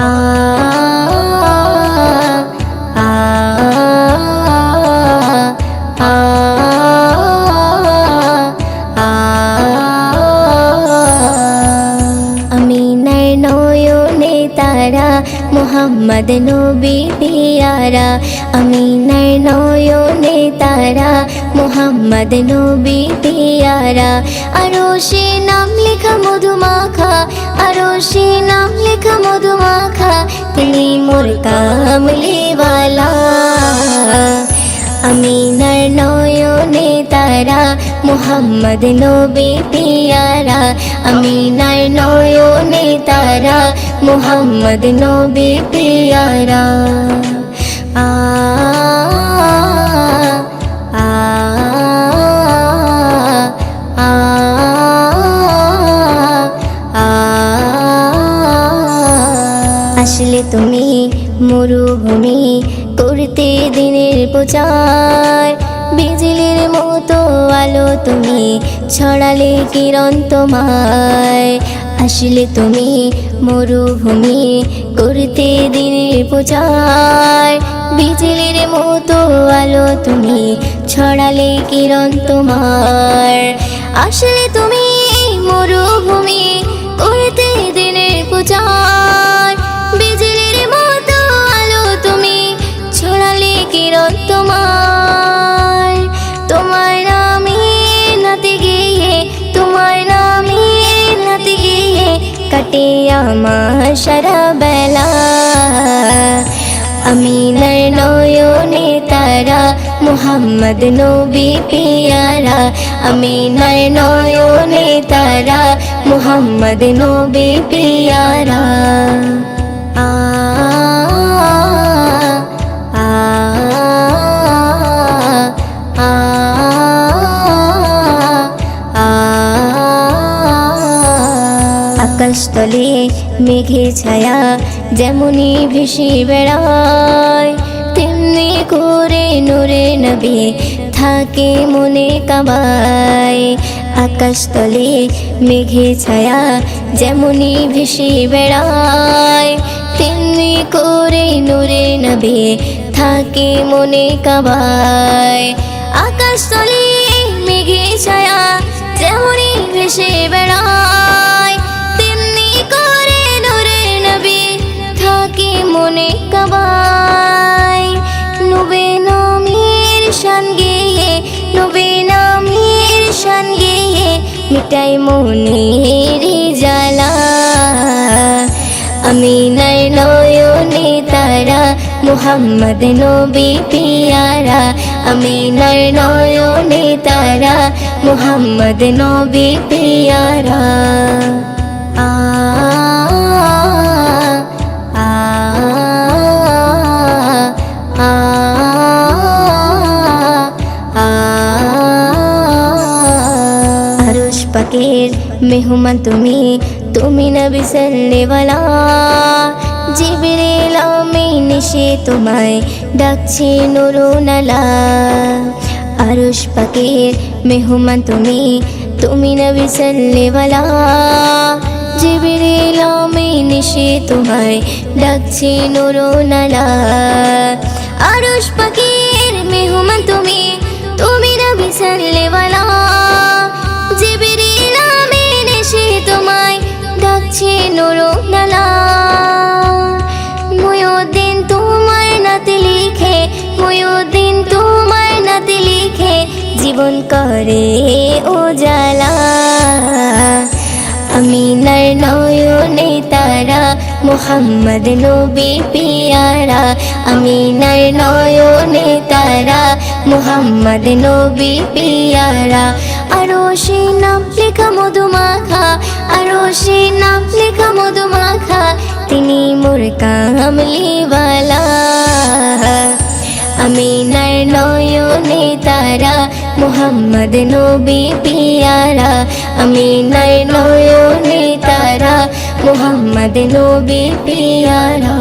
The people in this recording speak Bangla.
আ আ আ আমিনার নয়নে তারা মুহাম্মদ নবী পিয়ারা আমিনার নয়নে তারা মুহাম্মদ নবী পিয়ারা আরশে নাম লেখা মধুমাখা আরশে নাম লেখা মধুমাখা তিনি মোর কামলিওয়ালা আমিনার নয়নে তারা মুহাম্মদ নবী পিয়ারা আমিনার নয়নে তারা মুহাম্মদ নবী পিয়ারা আ আ আ আসলে তুমি মরুভূমি করতে দিনের প্রচার বিজলির মতো আলো তুমি ছড়ালে কিরণ তোমায় আসলে তুমি মরুভূমি করতে দিনের প্রচার বিজলির মতো আলো তুমি ছড়ালে কিরণ তোমার আসলে তুমি মরুভূমি করতে দিনের প্রচার বিজলির মতো আলো তুমি ছড়ালে কিরণ তোমার তোমার নামে নাতে গিয়ে তোমার নামে নাতে গিয়ে কাটে আমার সারা বেলা আমিনার নয়নে তারা মুহাম্মদ নবী পিয়ারা আমিনার নয়নে তারা মুহাম্মদ নবী পিয়ারা আ আ আ আকাশতলে মেঘে ছায়া যেমনি ভেসে বেড়ায় তেমনি করে নূরে নবী থাকে মনে কাবায় আকাশতলে মেঘে ছায়া যেমনি ভেসে বেড়ায় তেমনি করে নূরে নবী থাকে মনে কাবায় আকাশতলে মেঘে ছায়া যেমনি ভেসে বেড়ায় তেমনি করে নূরে নবী থাকে মনে কাবায় নবী নামের শান গেয়ে নবী নামের শান গেয়ে মিটাই মনের জ্বালা আমিনার নয়নে তারা মুহাম্মদ নবী পিয়ারা আমিনার নয়নে তারা মুহাম্মদ নবী পিয়ারা আ আ আ আরশ পাকের মেহমান তুমি তুমি নবী সাল্লেওয়ালা জিবরিল আমিন এসে তোমায় ডাকছে নুরুনালা আরশ পাকের মেহমান তুমি তুমি নবী সাল্লেওয়ালা জিবরিল আমিন এসে তোমায় ডাকছে নুরুনালা আরশ পাকের মেহমান তুমি তুমি নবী সাল্লেওয়ালা জিবরিল আমিন এসে তোমায় ডাকছে নুরুনালা মুয়ুদ্দিন তোমার নাতে লিখে মুয়ুদ্দিন তোমার নাতে লিখে জীবন করে উজালা আমিনার নয়নে তারা মুহাম্মদ নবী পিয়ারা আমিনার নয়নে তারা মুহাম্মদ নবী পিয়ারা আরশে নাম লেখা মধুমাখা আরশে নাম লেখা মধুমাখা তিনি মোর কামলিওয়ালা আমিনার নয়নে তারা মুহাম্মদ নবী পিয়ারা আমিনার নয়নে তারা মুহাম্মদ নবী পিয়ারা।